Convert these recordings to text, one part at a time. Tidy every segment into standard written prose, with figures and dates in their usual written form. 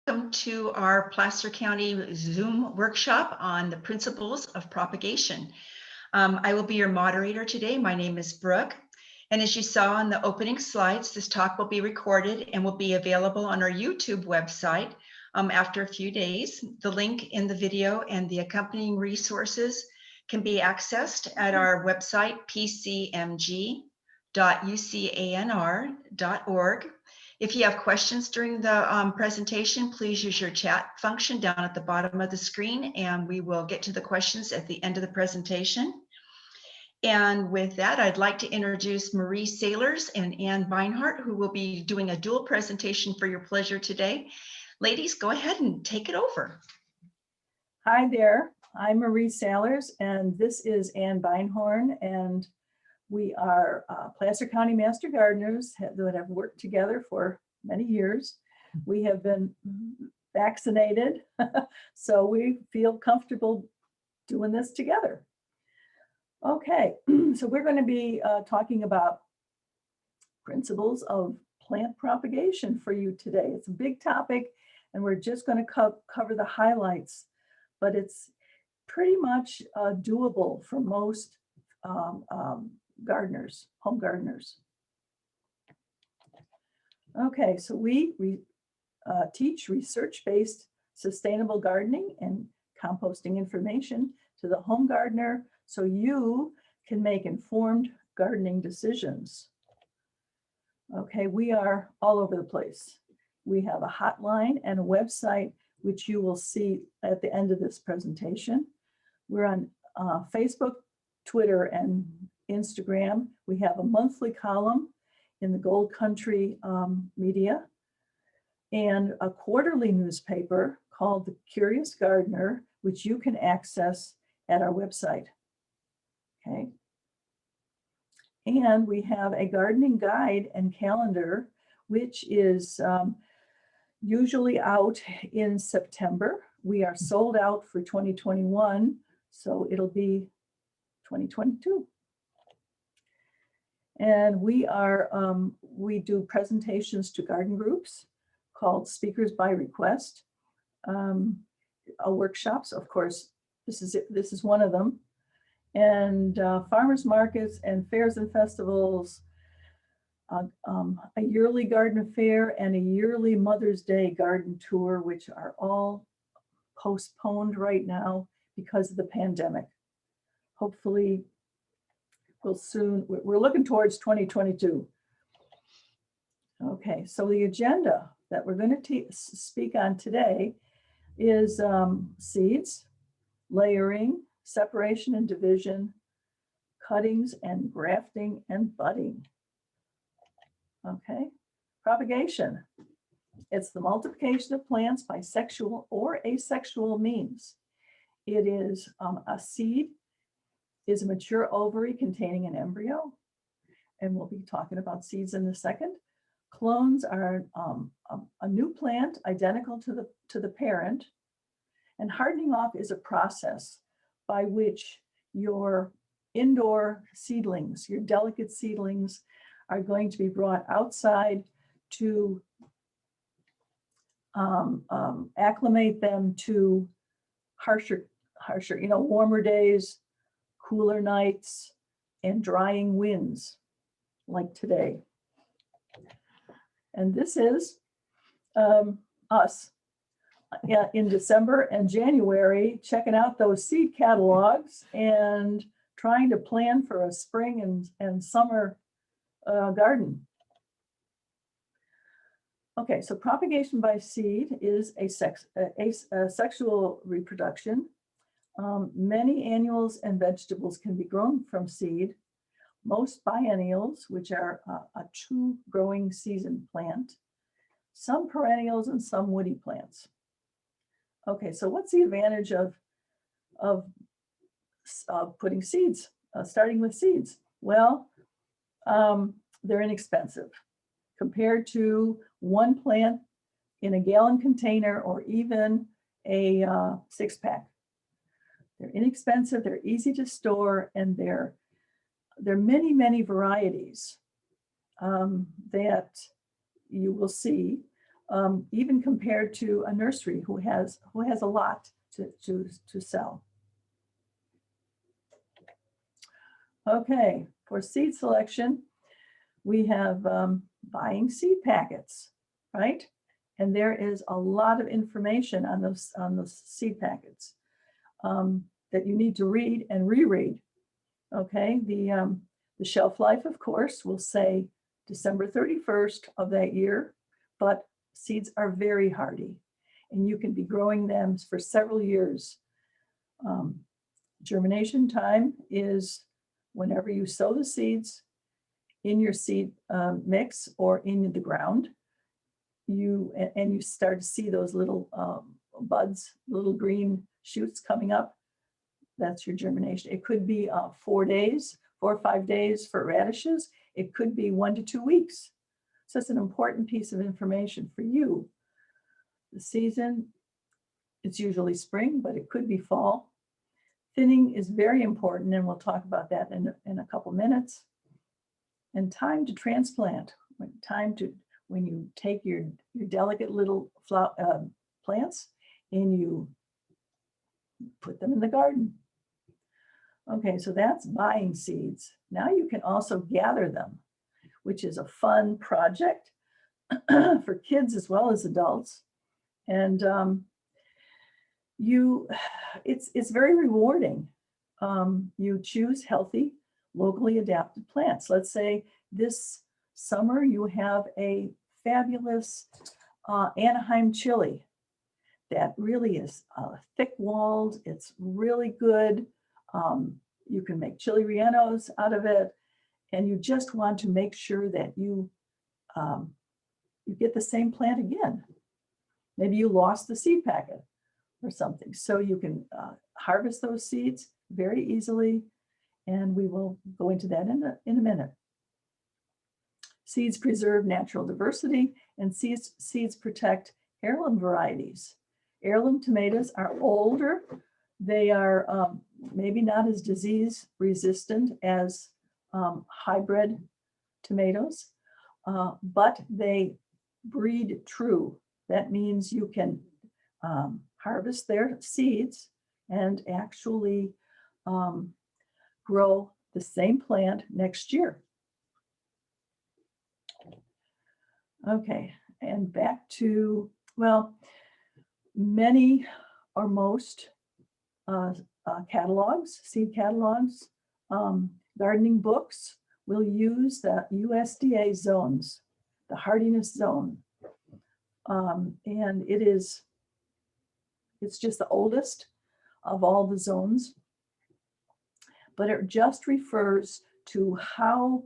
Welcome to our Placer County Zoom workshop on the principles of propagation. I will be your moderator today. My name is Brooke. And as you saw on the opening slides, this talk will be recorded and will be available on our YouTube website after a few days. The link in the video and the accompanying resources can be accessed at our website, pcmg.ucanr.org. If you have questions during the presentation, please use your chat function down at the bottom of the screen, and we will get to the questions at the end of the presentation. And with that, I'd like to introduce Marie Sailors and Ann Beinhardt, who will be doing a dual presentation for your pleasure today. Ladies, go ahead and take it over. Hi there, I'm Marie Sailors, and this is Ann Beinhorn, and we are Placer County Master Gardeners that have worked together for many years. We have been vaccinated, so we feel comfortable doing this together. Okay, so we're going to be talking about principles of plant propagation for you today. It's a big topic, and we're just going to cover the highlights, but it's pretty much doable for most gardeners, home gardeners. Okay, so we teach research-based sustainable gardening and composting information to the home gardener so you can make informed gardening decisions. Okay, we are all over the place. We have a hotline and a website, which you will see at the end of this presentation. We're on Facebook, Twitter, and Instagram. We have a monthly column in the Gold Country media and a quarterly newspaper called The Curious Gardener, which you can access at our website. Okay. And we have a gardening guide and calendar, which is usually out in September. We are sold out for 2021, so it'll be 2022. And we do presentations to garden groups called Speakers by Request. Workshops, of course, this is one of them. And farmers markets and fairs and festivals, a yearly garden fair and a yearly Mother's Day garden tour, which are all postponed right now because of the pandemic. Hopefully, we're looking towards 2022. Okay, so the agenda that we're going to speak on today is seeds, layering, separation and division, cuttings and grafting and budding. Okay, propagation. It's the multiplication of plants by sexual or asexual means. It is a seed is a mature ovary containing an embryo, and we'll be talking about seeds in a second. Clones are a new plant identical to the parent, and hardening off is a process by which your indoor seedlings, your delicate seedlings, are going to be brought outside to acclimate them to harsher, warmer days, cooler nights, and drying winds like today. And this is us in December and January, checking out those seed catalogs and trying to plan for a spring and summer garden. Okay, so propagation by seed is a sexual reproduction. Many annuals and vegetables can be grown from seed. Most biennials, which are a true growing season plant, some perennials and some woody plants. Okay, so what's the advantage of putting seeds, starting with seeds? Well, they're inexpensive compared to one plant in a gallon container or even a 6-pack. They're inexpensive, they're easy to store, and there are many, many varieties that you will see even compared to a nursery who has a lot to sell. Okay, for seed selection, we have buying seed packets, right? And there is a lot of information on those seed packets that you need to read and reread. Okay, the shelf life, of course, will say December 31st of that year, but seeds are very hardy, and you can be growing them for several years. Germination time is whenever you sow the seeds in your seed mix or in the ground, you start to see those little buds, little green shoots coming up. That's your germination. It could be 4 or 5 days for radishes. It could be 1 to 2 weeks. So it's an important piece of information for you. The season, it's usually spring, but it could be fall. Thinning is very important, and we'll talk about that in a couple minutes. And time to transplant, when you take your delicate little plants and you put them in the garden. Okay, so that's buying seeds. Now you can also gather them, which is a fun project for kids as well as adults. And it's very rewarding. You choose healthy, locally adapted plants. Let's say this summer you have a fabulous Anaheim chili that really is thick-walled. It's really good. You can make chili rellenos out of it, and you just want to make sure that you get the same plant again. Maybe you lost the seed packet or something, so you can harvest those seeds very easily, and we will go into that in a minute. Seeds preserve natural diversity, and seeds protect heirloom varieties. Heirloom tomatoes are older. They are maybe not as disease resistant as hybrid tomatoes, but they breed true. That means you can harvest their seeds and actually grow the same plant next year. Okay, and back to, well, many or most catalogs, seed catalogs, gardening books will use the USDA zones, the hardiness zone. And it's just the oldest of all the zones, but it just refers to how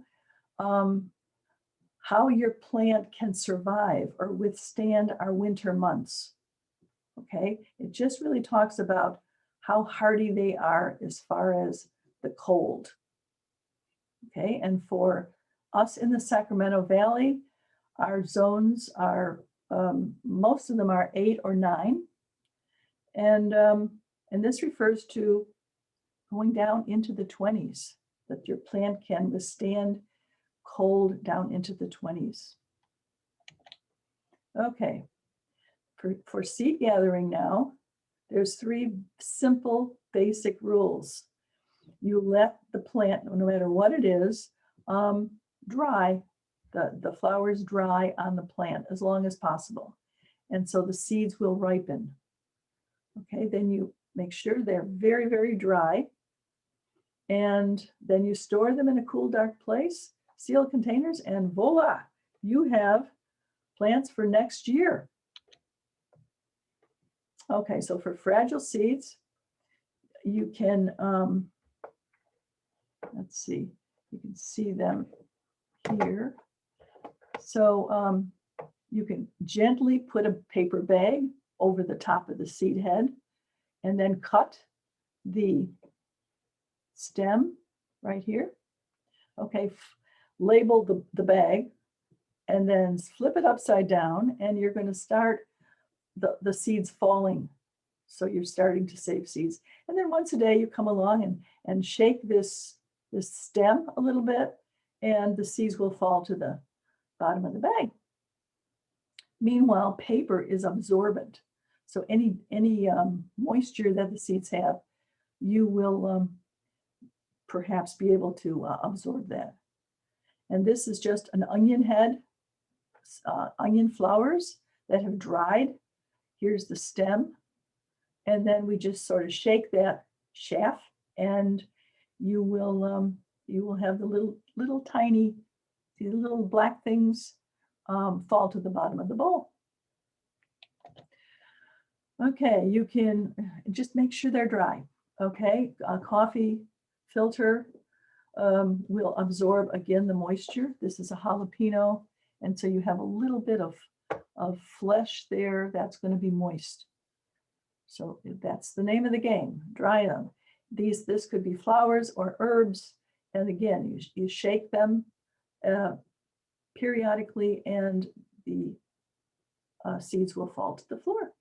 your plant can survive or withstand our winter months. Okay, it just really talks about how hardy they are as far as the cold. Okay, and for us in the Sacramento Valley, our zones are, most of them are 8 or 9. And this refers to going down into the 20s, that your plant can withstand cold down into the 20s. Okay, for seed gathering now, there's 3 simple basic rules. You let the plant, no matter what it is, dry, the flowers dry on the plant as long as possible. And so the seeds will ripen. Okay, then you make sure they're very, very dry. And then you store them in a cool, dark place, seal containers, and voila, you have plants for next year. Okay, so for fragile seeds, you can, let's see, you can see them here. So you can gently put a paper bag over the top of the seed head and then cut the stem right here. Okay, label the bag and then flip it upside down, and you're going to start the seeds falling. So you're starting to save seeds. And then once a day you come along and shake this stem a little bit, and the seeds will fall to the bottom of the bag. Meanwhile, paper is absorbent. So any moisture that the seeds have, you will perhaps be able to absorb that. And this is just an onion head, onion flowers that have dried. Here's the stem. And then we just sort of shake that shaft, and you will have the little tiny, the little black things fall to the bottom of the bowl. Okay, you can just make sure they're dry. Okay, a coffee filter will absorb again the moisture. This is a jalapeno, and so you have a little bit of flesh there that's going to be moist. So that's the name of the game. Dry them. This could be flowers or herbs, and again, you shake them periodically, and the seeds will fall to the floor.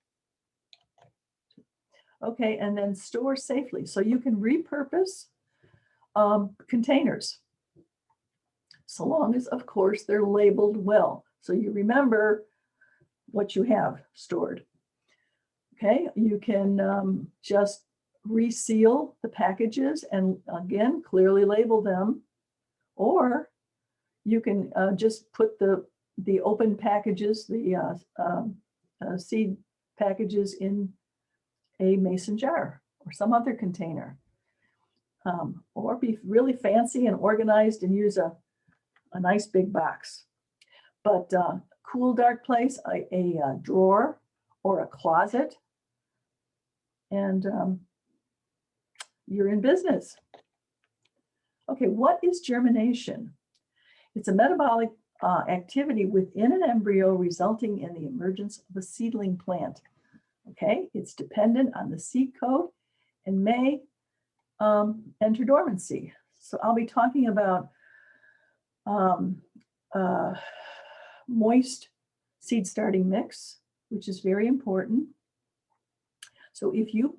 Okay, and then store safely. So you can repurpose containers, so long as, of course, they're labeled well. So you remember what you have stored. Okay, you can just reseal the packages and again, clearly label them, or you can just put the open packages, the seed packages in a mason jar or some other container, or be really fancy and organized and use a nice big box. But cool, dark place, a drawer or a closet, and you're in business. Okay, what is germination? It's a metabolic activity within an embryo resulting in the emergence of a seedling plant. Okay, it's dependent on the seed coat and may enter dormancy. So I'll be talking about moist seed starting mix, which is very important. So if you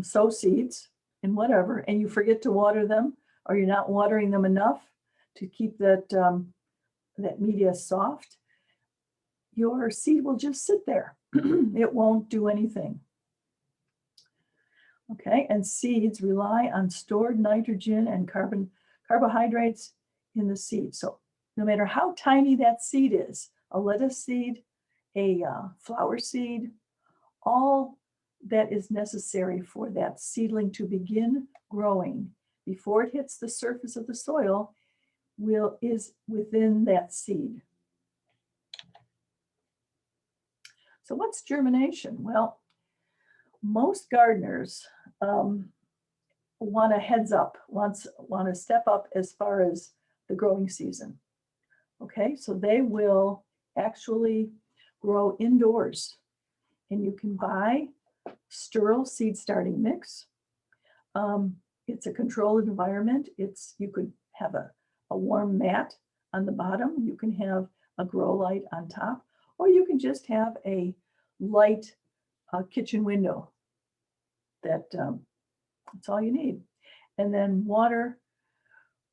sow seeds in whatever, and you forget to water them, or you're not watering them enough to keep that media soft, your seed will just sit there. It won't do anything. Okay, and seeds rely on stored nitrogen and carbohydrates in the seed. So no matter how tiny that seed is, a lettuce seed, a flower seed, all that is necessary for that seedling to begin growing before it hits the surface of the soil is within that seed. So what's germination? Well, most gardeners want a heads up, want to step up as far as the growing season. Okay, so they will actually grow indoors, and you can buy sterile seed starting mix. It's a controlled environment. You could have a warm mat on the bottom. You can have a grow light on top, or you can just have a light kitchen window. That's all you need. And then water.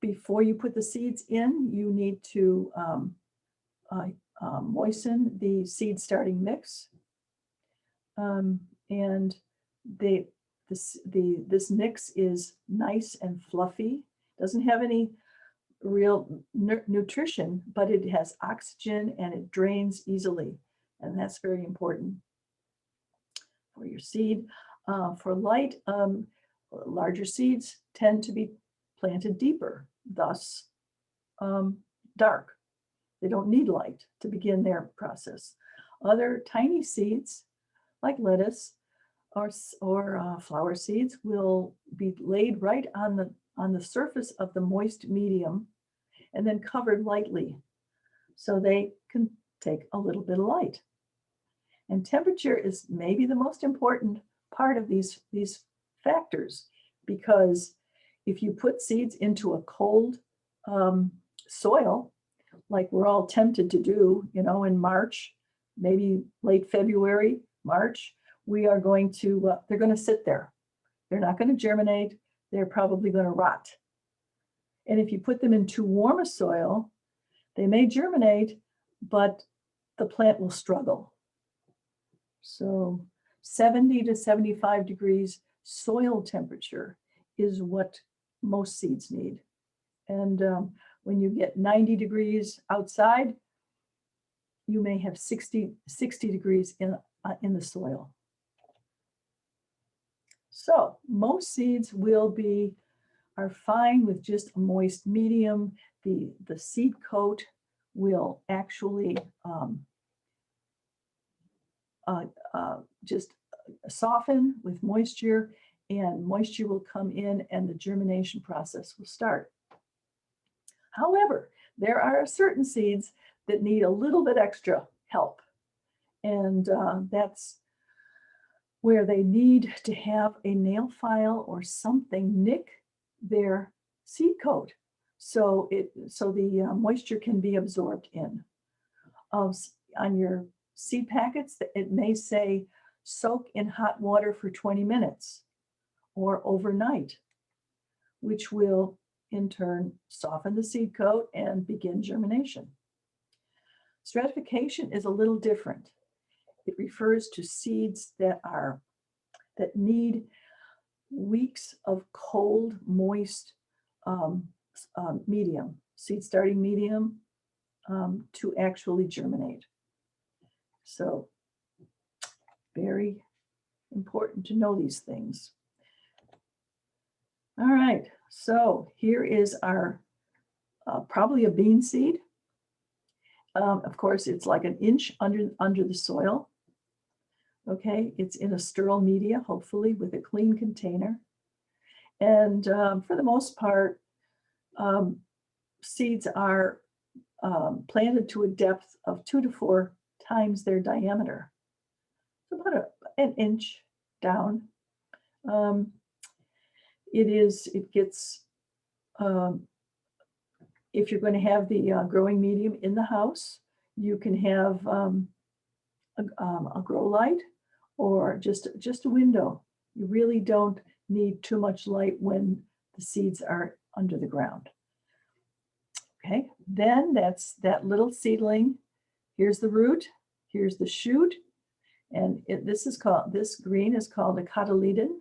Before you put the seeds in, you need to moisten the seed starting mix. And this mix is nice and fluffy. Doesn't have any real nutrition, but it has oxygen and it drains easily. And that's very important for your seed. For light, larger seeds tend to be planted deeper, thus dark. They don't need light to begin their process. Other tiny seeds, like lettuce or flower seeds, will be laid right on the surface of the moist medium and then covered lightly so they can take a little bit of light. And temperature is maybe the most important part of these factors, because if you put seeds into a cold soil, like we're all tempted to do, in March, maybe late February, March, they're going to sit there. They're not going to germinate. They're probably going to rot. And if you put them in too warm a soil, they may germinate, but the plant will struggle. So 70 to 75 degrees soil temperature is what most seeds need. And when you get 90 degrees outside, you may have 60 degrees in the soil. So most seeds are fine with just a moist medium. The seed coat will actually just soften with moisture, and moisture will come in and the germination process will start. However, there are certain seeds that need a little bit extra help, and that's where they need to have a nail file or something nick their seed coat so the moisture can be absorbed in. On your seed packets, it may say soak in hot water for 20 minutes or overnight, which will in turn soften the seed coat and begin germination. Stratification is a little different. It refers to seeds that need weeks of cold, moist medium, seed starting medium, to actually germinate. So very important to know these things. All right, so here is our probably a bean seed. Of course, it's like an inch under the soil. Okay, it's in a sterile media, hopefully with a clean container. And for the most part, seeds are planted to a depth of 2 to 4 times their diameter. So about an inch down. It gets, if you're going to have the growing medium in the house, you can have a grow light or just a window. You really don't need too much light when the seeds are under the ground. Okay, then that's that little seedling. Here's the root, here's the shoot, and this green is called a cotyledon.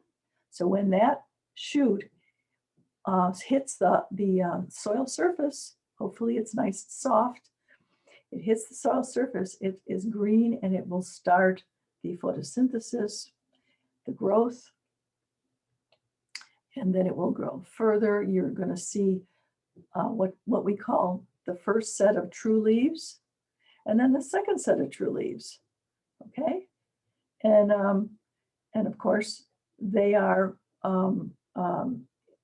So when that shoot hits the soil surface, hopefully it's nice and soft, it hits the soil surface, it is green, and it will start the photosynthesis, the growth, and then it will grow further. You're going to see what we call the first set of true leaves, and then the second set of true leaves. Okay, and of course they are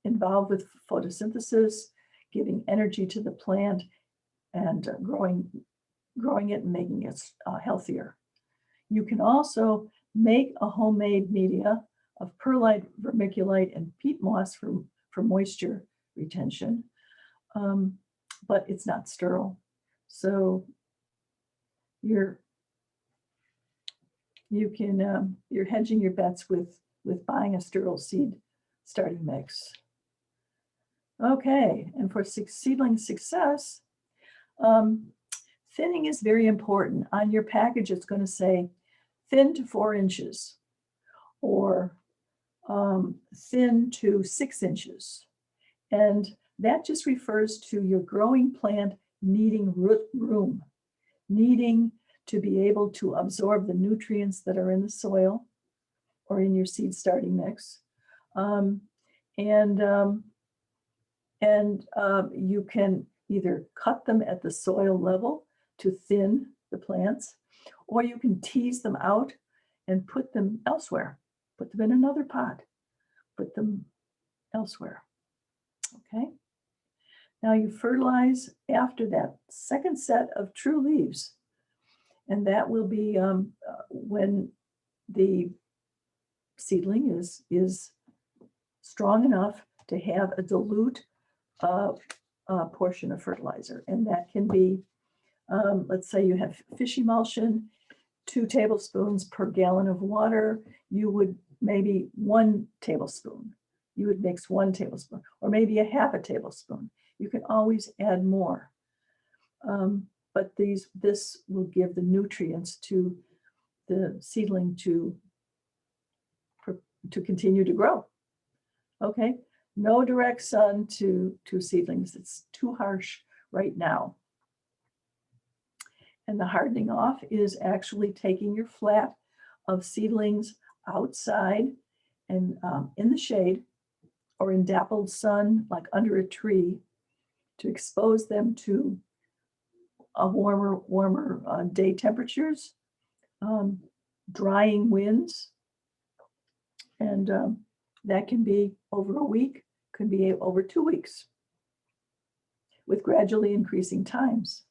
involved with photosynthesis, giving energy to the plant, and growing it and making it healthier. You can also make a homemade media of perlite, vermiculite, and peat moss for moisture retention, but it's not sterile. So you're hedging your bets with buying a sterile seed starting mix. Okay, and for seedling success, thinning is very important. On your package, it's going to say thin to 4 inches or thin to 6 inches. And that just refers to your growing plant needing root room, needing to be able to absorb the nutrients that are in the soil or in your seed starting mix. You can either cut them at the soil level to thin the plants, or you can tease them out and put them elsewhere. Put them in another pot, put them elsewhere. Okay. Now you fertilize after that second set of true leaves, and that will be when the seedling is strong enough to have a dilute portion of fertilizer, and that can be, let's say you have fish emulsion, 2 tablespoons per gallon of water. You would maybe 1 tablespoon. You would mix 1 tablespoon, or maybe a half a tablespoon. You can always add more. but this will give the nutrients to the seedling to continue to grow. Okay, no direct sun to seedlings. It's too harsh right now. And the hardening off is actually taking your flat of seedlings outside and in the shade or in dappled sun, like under a tree, to expose them to warmer day temperatures, drying winds, and that can be over a week, could be over 2 weeks, with gradually increasing times.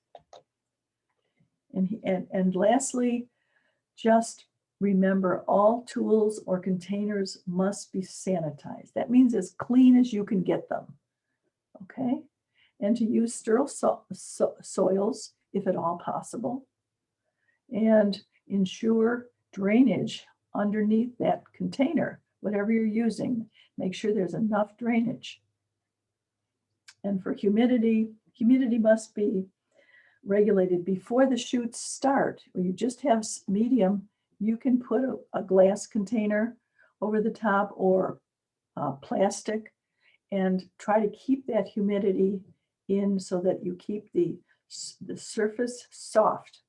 And lastly, just remember all tools or containers must be sanitized. That means as clean as you can get them, okay? And to use sterile soils if at all possible, and ensure drainage underneath that container, whatever you're using. Make sure there's enough drainage. And for humidity must be regulated before the shoots start. When you just have medium, you can put a glass container over the top or plastic and try to keep that humidity in so that you keep the surface soft.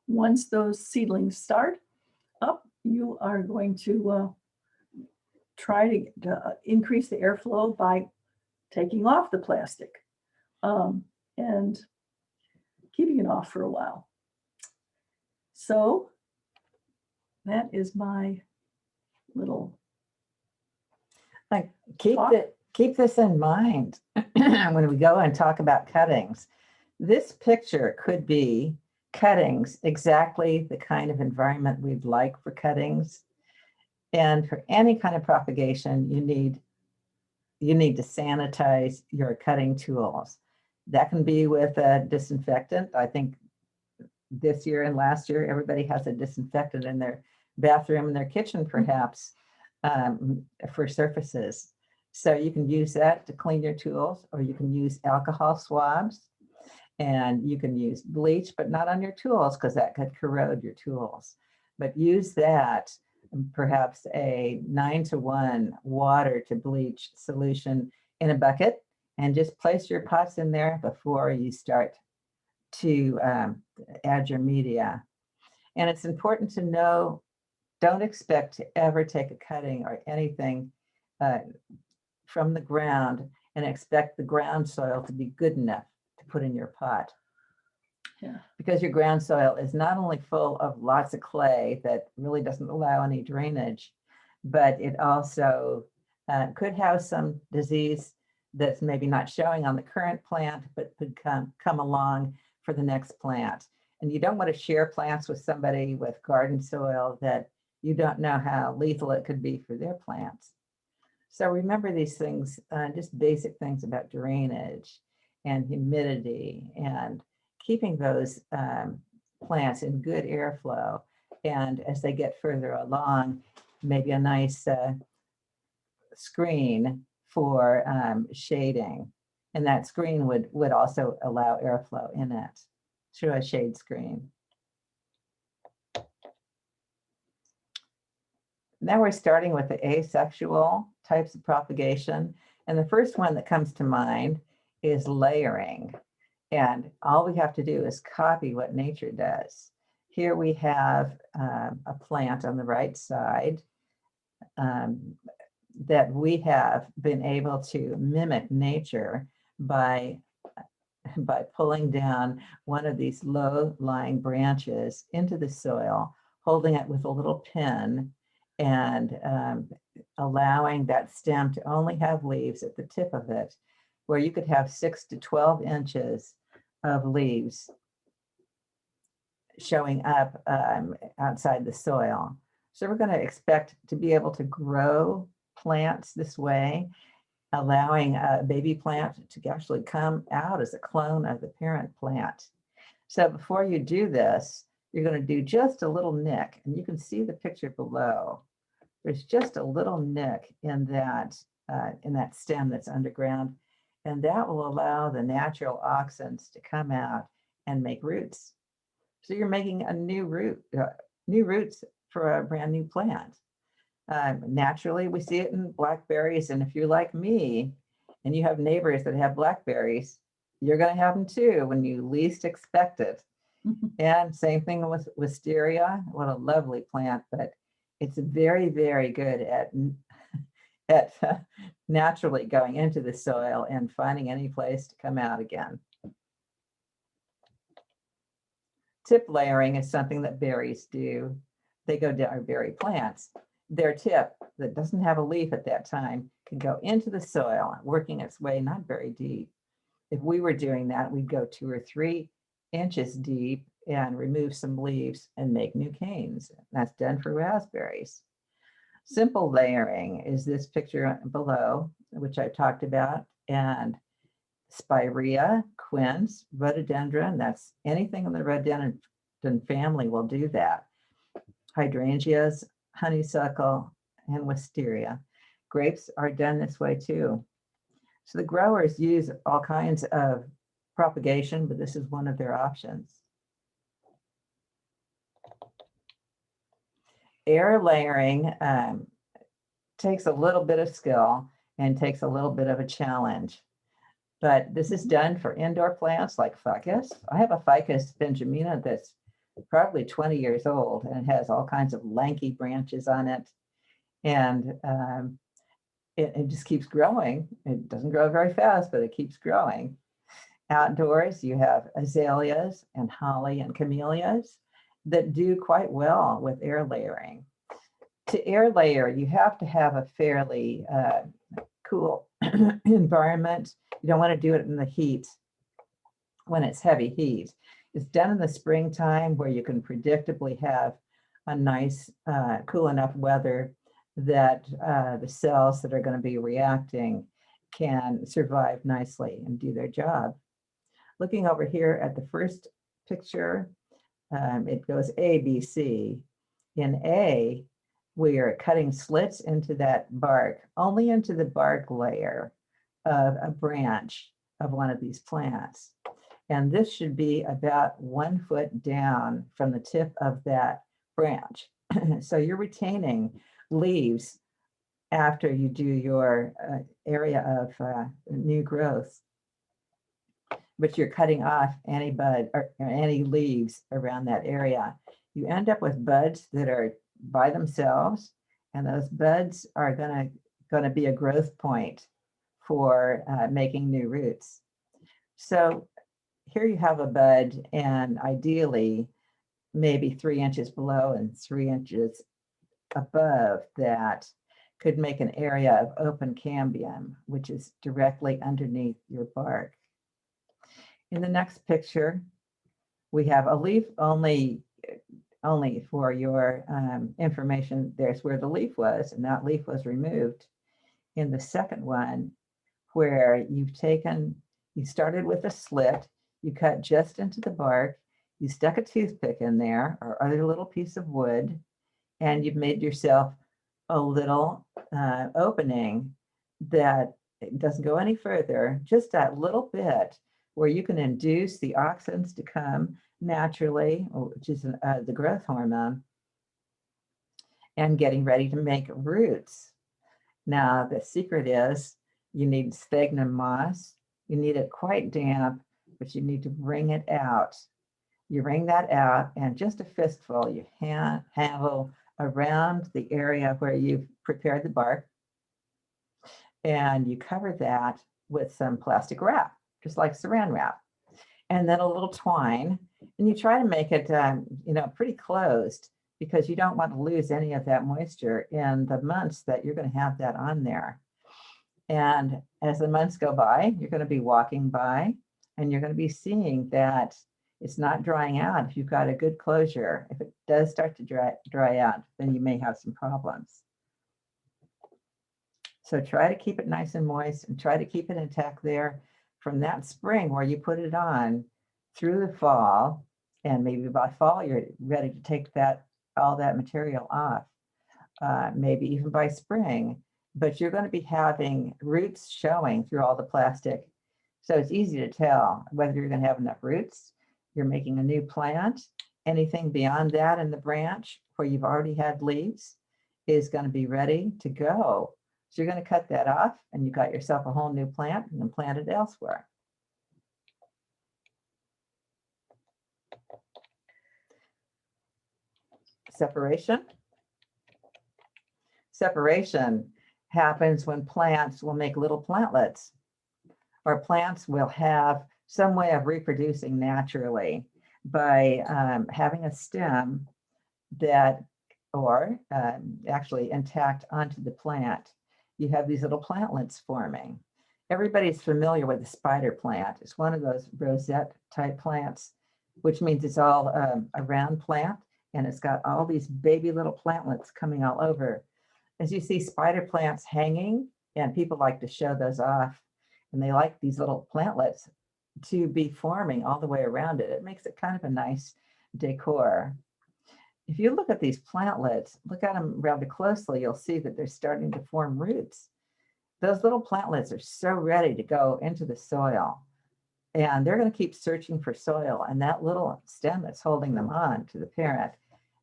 Once those seedlings start up, you are going to try to increase the airflow by taking off the plastic and keeping it off for a while. So that is my little keep this in mind when we go and talk about cuttings. This picture could be cuttings, exactly the kind of environment we'd like for cuttings. And for any kind of propagation, you need to sanitize your cutting tools. That can be with a disinfectant. I think this year and last year, everybody has a disinfectant in their bathroom and their kitchen, perhaps, for surfaces. So you can use that to clean your tools, or you can use alcohol swabs, and you can use bleach, but not on your tools because that could corrode your tools. But use that, perhaps a 9-to-1 water to bleach solution in a bucket, and just place your pots in there before you start to add your media. And it's important to know, don't expect to ever take a cutting or anything from the ground and expect the ground soil to be good enough to put in your pot. Yeah. Because your ground soil is not only full of lots of clay that really doesn't allow any drainage, but it also could have some disease that's maybe not showing on the current plant, but could come along for the next plant. And you don't want to share plants with somebody with garden soil that you don't know how lethal it could be for their plants. So remember these things, just basic things about drainage and humidity and keeping those plants in good airflow. And as they get further along, maybe a nice screen for shading. And that screen would also allow airflow in it through a shade screen. Now we're starting with the asexual types of propagation. And the first one that comes to mind is layering. And all we have to do is copy what nature does. Here we have a plant on the right side that we have been able to mimic nature by pulling down one of these low-lying branches into the soil, holding it with a little pin, and allowing that stem to only have leaves at the tip of it, where you could have 6 to 12 inches of leaves showing up outside the soil. So we're going to expect to be able to grow plants this way, allowing a baby plant to actually come out as a clone of the parent plant. So before you do this, you're going to do just a little nick, and you can see the picture below. There's just a little nick in that stem that's underground, And that will allow the natural auxins to come out and make roots. So you're making a new new roots for a brand new plant. Naturally, we see it in blackberries. And if you're like me and you have neighbors that have blackberries, you're going to have them too when you least expect it. And same thing with wisteria. What a lovely plant, but it's very, very good at naturally going into the soil and finding any place to come out again. Tip layering is something that berries do. They go down, or berry plants. Their tip that doesn't have a leaf at that time can go into the soil, working its way not very deep. If we were doing that, we'd go 2 or 3 inches deep and remove some leaves and make new canes. That's done for raspberries. Simple layering is this picture below, which I talked about, and spirea, quince, rhododendron, that's anything in the rhododendron family will do that. Hydrangeas, honeysuckle, and wisteria. Grapes are done this way too. So the growers use all kinds of propagation, but this is one of their options. Air layering takes a little bit of skill and takes a little bit of a challenge. But this is done for indoor plants like ficus. I have a ficus benjamina that's probably 20 years old, and it has all kinds of lanky branches on it. And it just keeps growing. It doesn't grow very fast, but it keeps growing. Outdoors, you have azaleas and holly and camellias that do quite well with air layering. To air layer, you have to have a fairly cool environment. You don't want to do it in the heat when it's heavy heat. It's done in the springtime where you can predictably have a nice cool enough weather that the cells that are going to be reacting can survive nicely and do their job. Looking over here at the first picture, it goes A, B, C. In A, we are cutting slits into that bark, only into the bark layer of a branch of one of these plants. And this should be about 1 foot down from the tip of that branch. So you're retaining leaves after you do your area of new growth, but you're cutting off any bud or any leaves around that area. You end up with buds that are by themselves, and those buds are gonna be a growth point for making new roots. So here you have a bud, and ideally maybe 3 inches below and 3 inches above that could make an area of open cambium, which is directly underneath your bark. In the next picture, we have a leaf only for your information. There's where the leaf was, and that leaf was removed. In the second one, where you started with a slit, you cut just into the bark, you stuck a toothpick in there or other little piece of wood, and you've made yourself a little opening that doesn't go any further, just that little bit where you can induce the auxins to come naturally, which is the growth hormone, and getting ready to make roots. Now, the secret is you need sphagnum moss. You need it quite damp, but you need to wring it out. You wring that out, and just a fistful, you handle around the area where you've prepared the bark, and you cover that with some plastic wrap, just like saran wrap, and then a little twine, and you try to make it, pretty closed, because you don't want to lose any of that moisture in the months that you're going to have that on there. And as the months go by, you're going to be walking by, and you're going to be seeing that it's not drying out. If you've got a good closure, if it does start to dry out, then you may have some problems. So try to keep it nice and moist, and try to keep it intact there from that spring where you put it on through the fall. And maybe by fall, you're ready to take all that material off, maybe even by spring. But you're going to be having roots showing through all the plastic So it's easy to tell whether you're going to have enough roots, you're making a new plant. Anything beyond that in the branch where you've already had leaves is going to be ready to go. So you're going to cut that off and you got yourself a whole new plant and then plant it elsewhere. Separation. Separation happens when plants will make little plantlets, or plants will have some way of reproducing naturally by having a stem that, or actually intact onto the plant. You have these little plantlets forming. Everybody's familiar with the spider plant. It's one of those rosette type plants, which means it's all a round plant, and it's got all these baby little plantlets coming all over. As you see spider plants hanging, and people like to show those off, and they like these little plantlets to be forming all the way around it. It makes it kind of a nice decor. If you look at these plantlets, look at them rather closely, you'll see that they're starting to form roots. Those little plantlets are so ready to go into the soil, and they're going to keep searching for soil. And that little stem that's holding them on to the parent,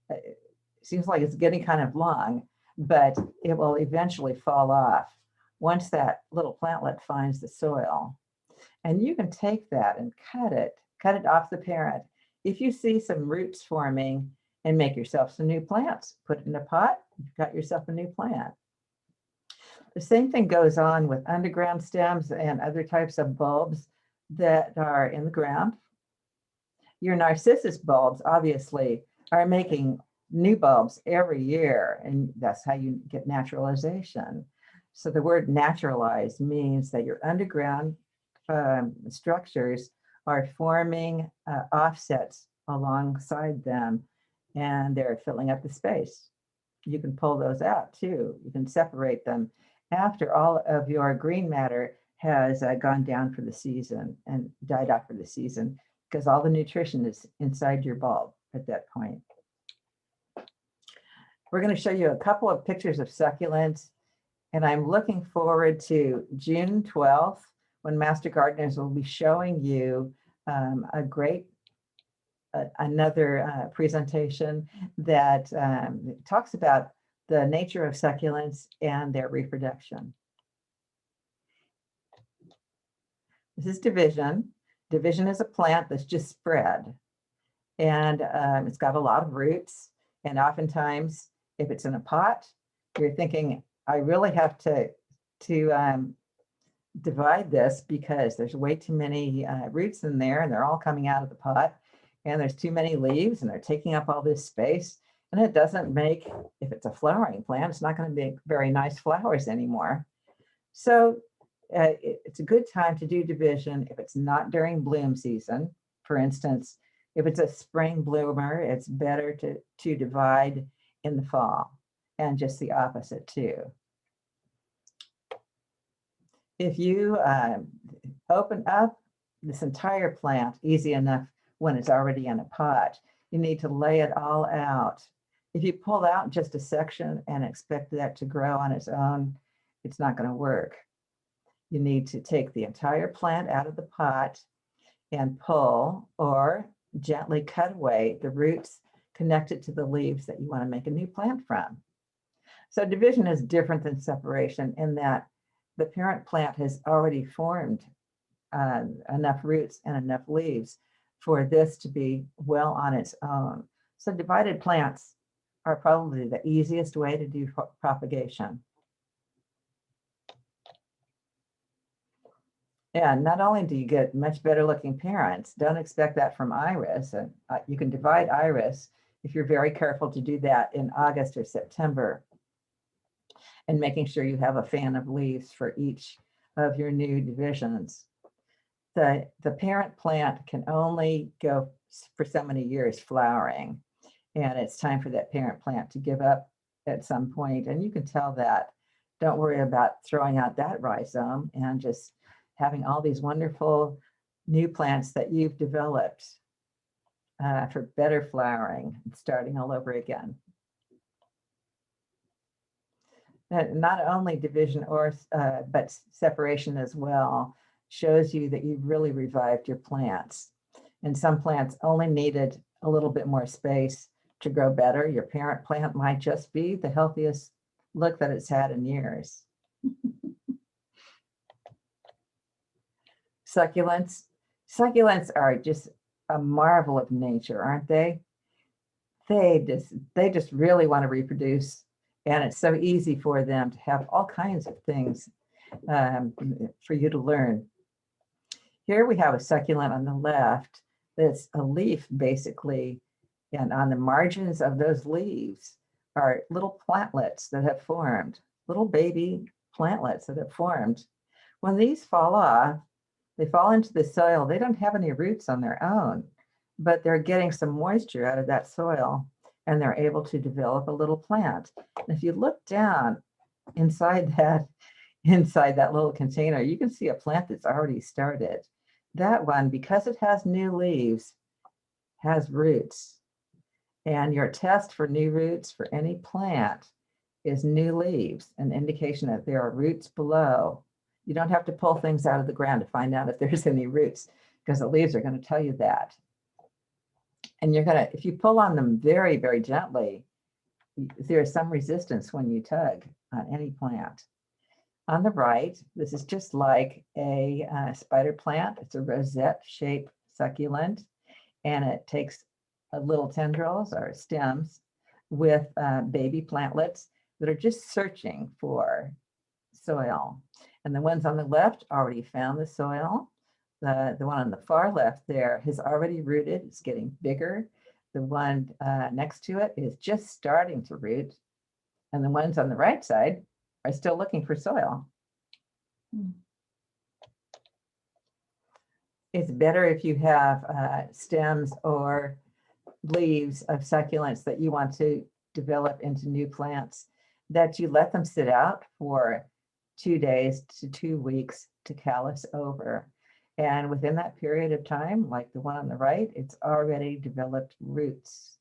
it seems like it's getting kind of long, but it will eventually fall off once that little plantlet finds the soil. And you can take that and cut it off the parent. If you see some roots forming, and make yourself some new plants, put it in a pot, you've got yourself a new plant. The same thing goes on with underground stems and other types of bulbs that are in the ground. Your narcissus bulbs obviously are making new bulbs every year, and that's how you get naturalization. So the word naturalize means that your underground structures are forming offsets alongside them, and they're filling up the space. You can pull those out too. You can separate them after all of your green matter has gone down for the season and died off for the season, because all the nutrition is inside your bulb at that point. We're going to show you a couple of pictures of succulents, and I'm looking forward to June 12th when Master Gardeners will be showing you a great another presentation that talks about the nature of succulents and their reproduction. This is division. Division is a plant that's just spread, and it's got a lot of roots. And oftentimes, if it's in a pot, you're thinking, I really have to divide this because there's way too many roots in there, and they're all coming out of the pot. And there's too many leaves and they're taking up all this space, and it doesn't make, if it's a flowering plant, it's not going to make very nice flowers anymore. So it's a good time to do division if it's not during bloom season. For instance, if it's a spring bloomer, it's better to divide in the fall, and just the opposite too. If you open up this entire plant easy enough when it's already in a pot, you need to lay it all out. If you pull out just a section and expect that to grow on its own, it's not going to work. You need to take the entire plant out of the pot and pull or gently cut away the roots connected to the leaves that you want to make a new plant from. So division is different than separation in that the parent plant has already formed enough roots and enough leaves for this to be well on its own. So divided plants are probably the easiest way to do propagation. And not only do you get much better looking parents, don't expect that from iris. And you can divide iris if you're very careful to do that in August or September, and making sure you have a fan of leaves for each of your new divisions. The parent plant can only go for so many years flowering, and it's time for that parent plant to give up at some point, and you can tell that. Don't worry about throwing out that rhizome and just having all these wonderful new plants that you've developed for better flowering and starting all over again. Not only division but separation as well. shows you that you've really revived your plants. And some plants only needed a little bit more space to grow better. Your parent plant might just be the healthiest look that it's had in years. Succulents. Succulents are just a marvel of nature, aren't they? They just really want to reproduce, and it's so easy for them to have all kinds of things for you to learn. Here we have a succulent on the left that's a leaf basically, and on the margins of those leaves are little plantlets that have formed, little baby plantlets that have formed. When these fall off, they fall into the soil. They don't have any roots on their own, but they're getting some moisture out of that soil, and they're able to develop a little plant. And if you look down inside that little container, you can see a plant that's already started. That one, because it has new leaves, has roots. And your test for new roots for any plant is new leaves, an indication that there are roots below. You don't have to pull things out of the ground to find out if there's any roots, because the leaves are going to tell you that. And you're going to, if you pull on them very, very gently, there's some resistance when you tug on any plant. On the right, this is just like a spider plant. It's a rosette-shaped succulent, and it takes little tendrils or stems with baby plantlets that are just searching for soil. And the ones on the left already found the soil. The one on the far left there has already rooted. It's getting bigger. The one next to it is just starting to root. And the ones on the right side are still looking for soil. It's better if you have stems or leaves of succulents that you want to develop into new plants, that you let them sit out for 2 days to 2 weeks to callus over. And within that period of time, like the one on the right, it's already developed roots.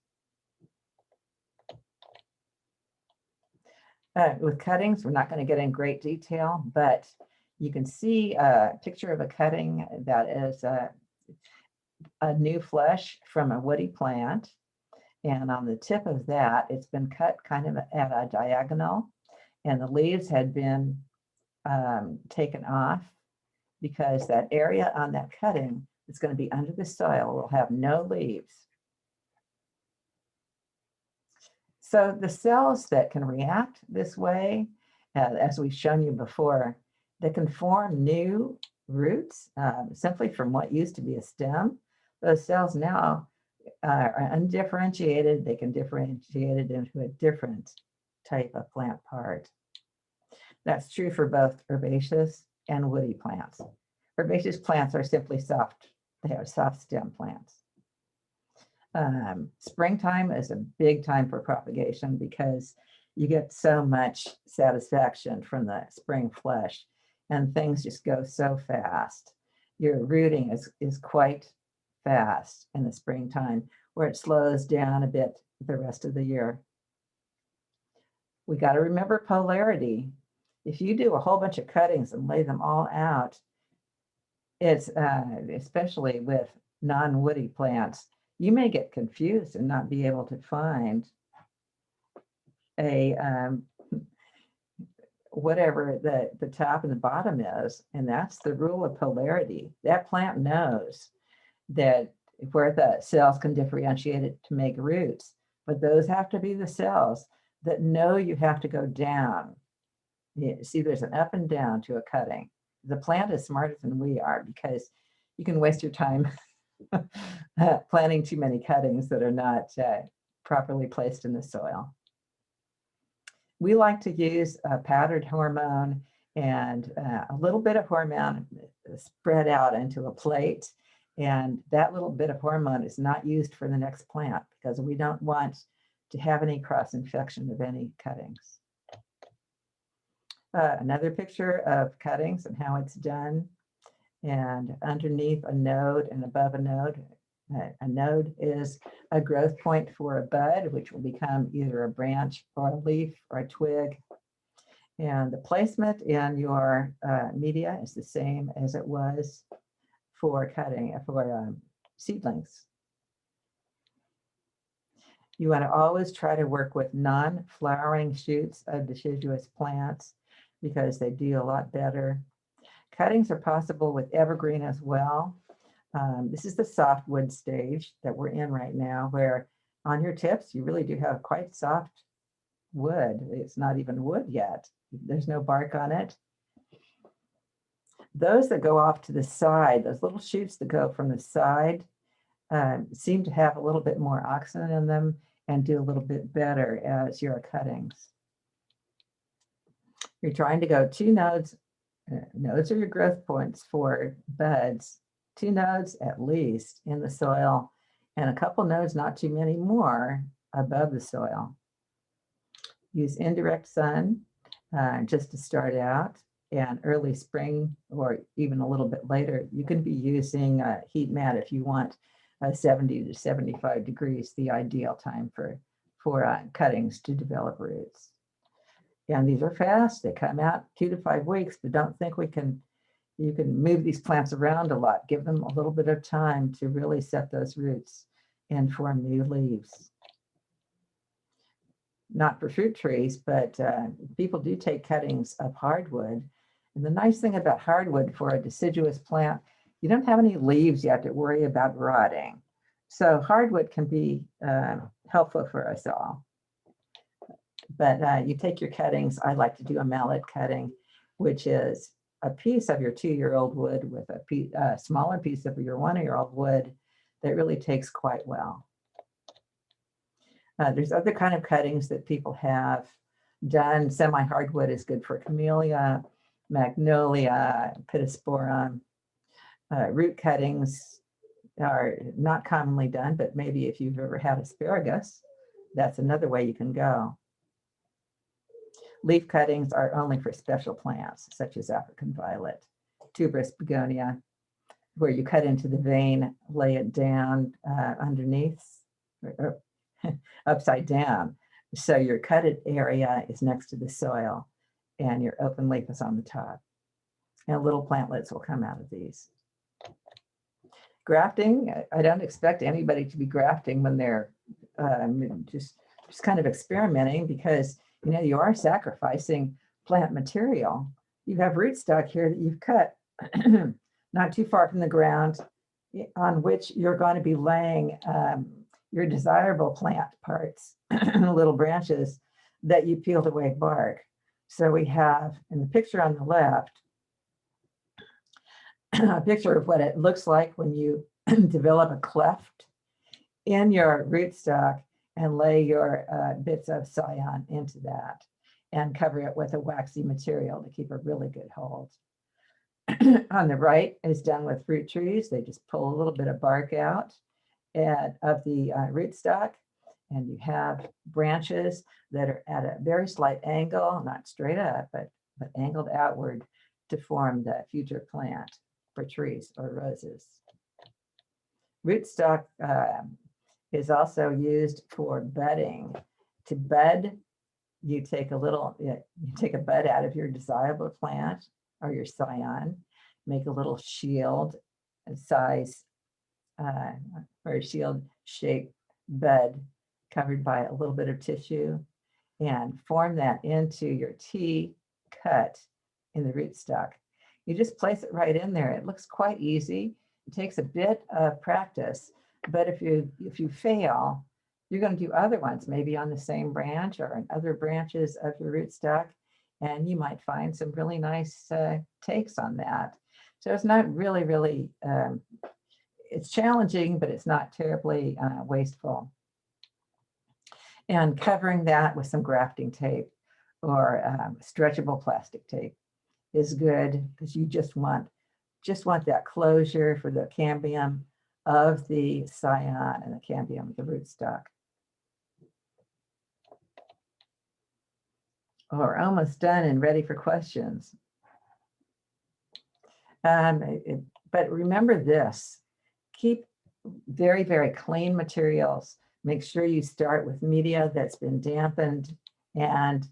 With cuttings, we're not going to get in great detail, but you can see a picture of a cutting that is a new flesh from a woody plant. And on the tip of that, it's been cut kind of at a diagonal, and the leaves had been taken off because that area on that cutting is going to be under the soil will have no leaves. So the cells that can react this way, as we've shown you before, that can form new roots simply from what used to be a stem. Those cells now are undifferentiated. They can differentiate it into a different type of plant part. That's true for both herbaceous and woody plants. Herbaceous plants are simply soft. They are soft stem plants. Springtime is a big time for propagation because you get so much satisfaction from the spring flush, and things just go so fast. Your rooting is quite fast in the springtime, where it slows down a bit the rest of the year. We got to remember polarity. If you do a whole bunch of cuttings and lay them all out, it's especially with non-woody plants, you may get confused and not be able to find a whatever the top and the bottom is. And that's the rule of polarity. That plant knows that where the cells can differentiate it to make roots, but those have to be the cells that know you have to go down. You see, there's an up and down to a cutting. The plant is smarter than we are, because you can waste your time planting too many cuttings that are not properly placed in the soil. We like to use a powdered hormone and a little bit of hormone spread out into a plate. And that little bit of hormone is not used for the next plant because we don't want to have any cross infection of any cuttings. Another picture of cuttings and how it's done. And underneath a node and above a node is a growth point for a bud, which will become either a branch or a leaf or a twig. And the placement in your media is the same as it was for cutting, for seedlings. You want to always try to work with non-flowering shoots of deciduous plants because they do a lot better. Cuttings are possible with evergreen as well. This is the softwood stage that we're in right now, where on your tips, you really do have quite soft wood. It's not even wood yet. There's no bark on it. Those that go off to the side, those little shoots that go from the side, seem to have a little bit more oxygen in them and do a little bit better as your cuttings. You're trying to go 2 nodes. Nodes are your growth points for buds. 2 nodes at least in the soil, and a couple nodes, not too many more, above the soil. Use indirect sun just to start out, and early spring or even a little bit later. You can be using heat mat if you want 70 to 75 degrees, the ideal time for cuttings to develop roots. And these are fast. They come out 2 to 5 weeks, but don't think you can move these plants around a lot. Give them a little bit of time to really set those roots and form new leaves. Not for fruit trees, but people do take cuttings of hardwood. And the nice thing about hardwood for a deciduous plant, you don't have any leaves you have to worry about rotting. So hardwood can be helpful for us all. But you take your cuttings. I like to do a mallet cutting, which is a piece of your 2-year-old wood with a smaller piece of your 1-year-old wood that really takes quite well. There's other kind of cuttings that people have done. Semi-hardwood is good for camellia, magnolia, pittosporum. Root cuttings are not commonly done, but maybe if you've ever had asparagus, that's another way you can go. Leaf cuttings are only for special plants, such as African violet, tuberous begonia, where you cut into the vein, lay it down underneath, or upside down. So your cutted area is next to the soil and your open leaf is on the top. And little plantlets will come out of these. Grafting, I don't expect anybody to be grafting when they're just kind of experimenting, because you are sacrificing plant material. You have rootstock here that you've cut not too far from the ground, on which you're going to be laying your desirable plant parts, little branches that you peeled away bark. So we have in the picture on the left, a picture of what it looks like when you develop a cleft in your rootstock and lay your bits of scion into that and cover it with a waxy material to keep a really good hold. On the right is done with fruit trees. They just pull a little bit of bark out of the rootstock, and you have branches that are at a very slight angle, not straight up, but angled outward to form the future plant for trees or roses. Rootstock is also used for budding. To bud, you take a bud out of your desirable plant or your scion, make a little shield size or a shield shaped bud covered by a little bit of tissue, and form that into your T cut in the rootstock. You just place it right in there. It looks quite easy. It takes a bit of practice, but if you fail, you're going to do other ones, maybe on the same branch or in other branches of your rootstock, and you might find some really nice takes on that. So it's not really, it's challenging, but it's not terribly wasteful. And covering that with some grafting tape or stretchable plastic tape is good, because you just want that closure for the cambium of the scion and the cambium of the rootstock. Oh, we're almost done and ready for questions. But remember this, keep very clean materials. Make sure you start with media that's been dampened and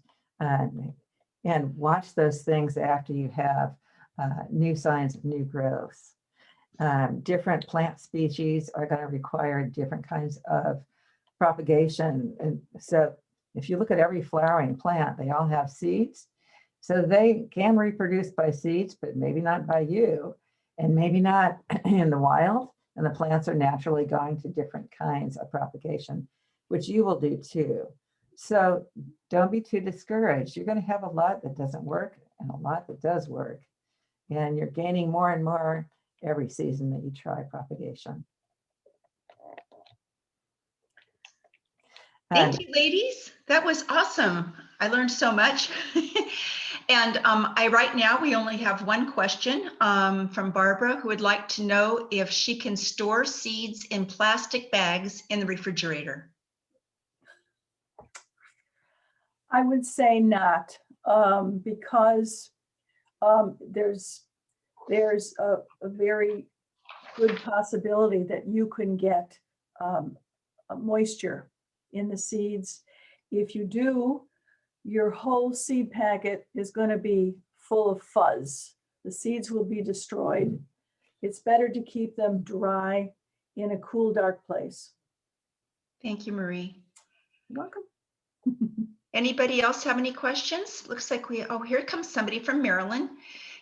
and watch those things after you have new signs of new growth. Different plant species are going to require different kinds of propagation. And so if you look at every flowering plant, they all have seeds. So they can reproduce by seeds, but maybe not by you, and maybe not in the wild. And the plants are naturally going to different kinds of propagation, which you will do too. So don't be too discouraged. You're going to have a lot that doesn't work and a lot that does work. And you're gaining more and more every season that you try propagation. Thank you, ladies. That was awesome. I learned so much. And right now we only have one question from Barbara, who would like to know if she can store seeds in plastic bags in the refrigerator. I would say not, because there's a very good possibility that you can get moisture in the seeds. If you do, your whole seed packet is going to be full of fuzz. The seeds will be destroyed. It's better to keep them dry in a cool, dark place. Thank you, Marie. You're welcome. Anybody else have any questions? Looks like here comes somebody from Maryland.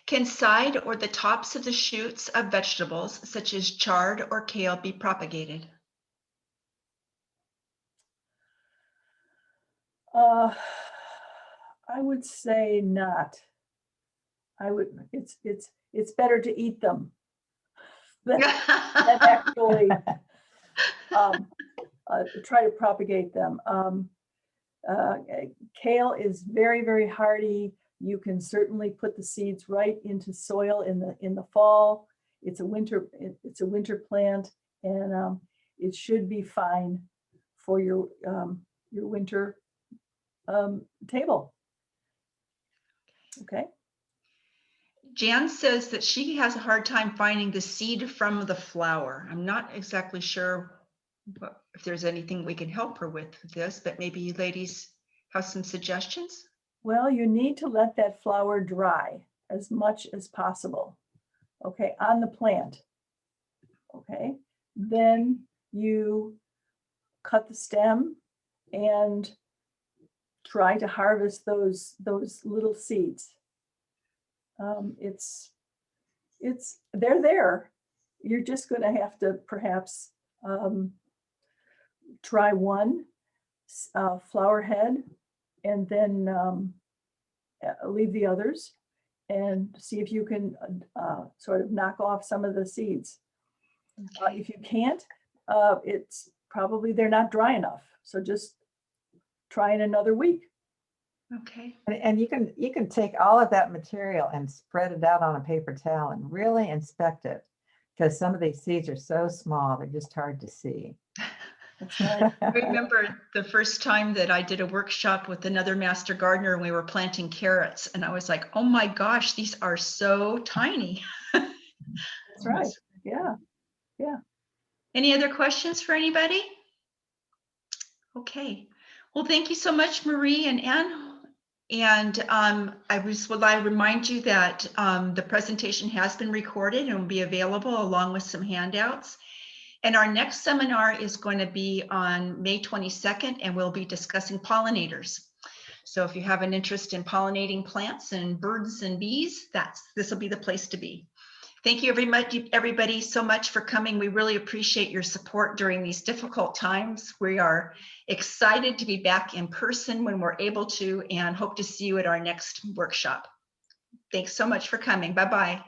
Can side or the tops of the shoots of vegetables, such as chard or kale, be propagated? I would say not. It's better to eat them than actually try to propagate them. Kale is very, very hardy. You can certainly put the seeds right into soil in the fall. It's a winter plant, and it should be fine for your winter table. Okay. Jan says that she has a hard time finding the seed from the flower. I'm not exactly sure if there's anything we can help her with this, but maybe you ladies have some suggestions. Well, you need to let that flower dry as much as possible, okay, on the plant, okay? Then you cut the stem and try to harvest those little seeds. They're there. You're just going to have to perhaps try one flower head and then leave the others and see if you can sort of knock off some of the seeds. Okay. If you can't, it's probably they're not dry enough. So just try in another week. Okay. And you can take all of that material and spread it out on a paper towel and really inspect it, because some of these seeds are so small, they're just hard to see. That's right. I remember the first time that I did a workshop with another master gardener and we were planting carrots, and I was like, oh my gosh, these are so tiny. That's right. Yeah. Yeah. Any other questions for anybody? Okay. Well, thank you so much, Marie and Anne. And I remind you that the presentation has been recorded and will be available along with some handouts. And our next seminar is going to be on May 22nd, and we'll be discussing pollinators. So if you have an interest in pollinating plants and birds and bees, this will be the place to be. Thank you everybody so much for coming. We really appreciate your support during these difficult times. We are excited to be back in person when we're able to, and hope to see you at our next workshop. Thanks so much for coming. Bye-bye.